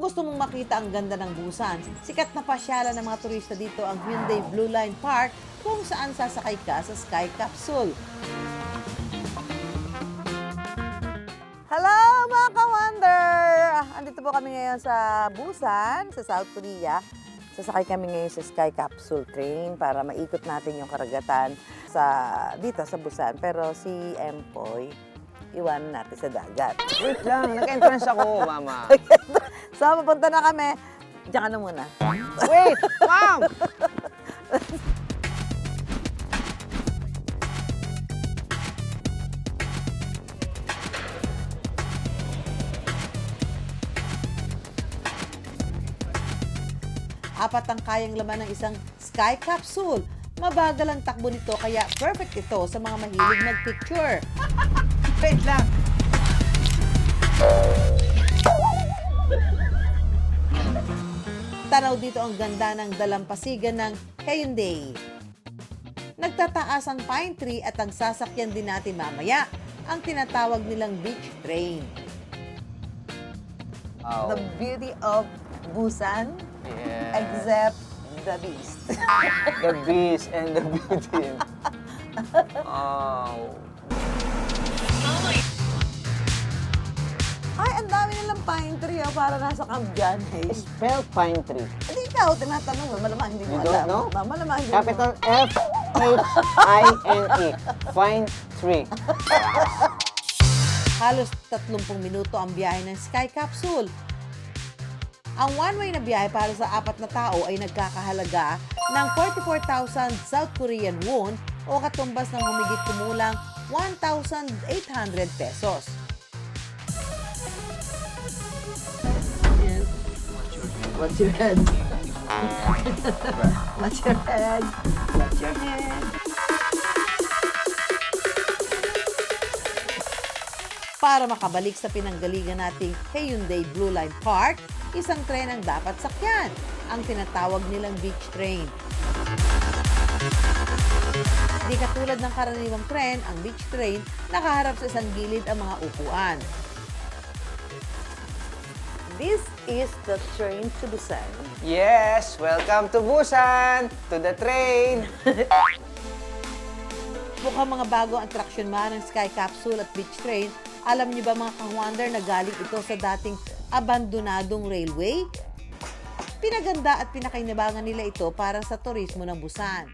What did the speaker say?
gusto mong makita ang ganda ng Busan, sikat na pasyalan ng mga turista dito ang Hyundai Blue Line Park kung saan sasakay ka sa Sky Capsule. Hello mga ka-wonder! Andito po kami ngayon sa Busan, sa South Korea. Sasakay kami ngayon sa Sky Capsule train para maikot natin yung karagatan dito sa Busan. Pero si Empoy, iwanan natin sa dagat. Wait lang, nag-entrance ako, mama. So, papunta na kami. Diyan ka na muna. Wait, ma'am! Apat ang kayang laman ng isang Sky Capsule. Mabagal ang takbo nito kaya perfect ito sa mga mahilig mag-picture. Wait lang. Tanaw dito ang ganda ng dalampasigan ng Hyundai. Nagtataas ang pine tree at ang sasakyan din natin mamaya, ang tinatawag nilang beach train. Oh. The beauty of Busan, Yeah. except the beast. The beast and the beauty. Oh. Ay, ang dami nilang pine tree, para nasa Camp Janay. Spell pine tree. Hindi ikaw, tinatanong mo, malamang hindi mo You don't alam. know? Malamang hindi Capital F-H-I-N-E. Fine tree. Halos 30 minuto ang biyahe ng Sky Capsule. Ang one-way na biyahe para sa 4 na tao ay nagkakahalaga ng 44,000 South Korean won o katumbas ng humigit kumulang 1,800 pesos. What's your head? What's your head? What's your head? Para makabalik sa pinanggalingan nating Hyundai Blue Line Park, isang tren ang dapat sakyan, ang tinatawag nilang beach train. Di katulad ng karaniwang tren, ang beach train nakaharap sa isang gilid ang mga upuan. This is the train to Busan. Yes, welcome to Busan, to the train. Mukhang mga bago ang atraksyon man ng Sky Capsule at beach train. Alam niyo ba mga ka-wonder na galing ito sa dating abandonadong railway? Pinaganda at pinakainabangan nila ito para sa turismo ng Busan.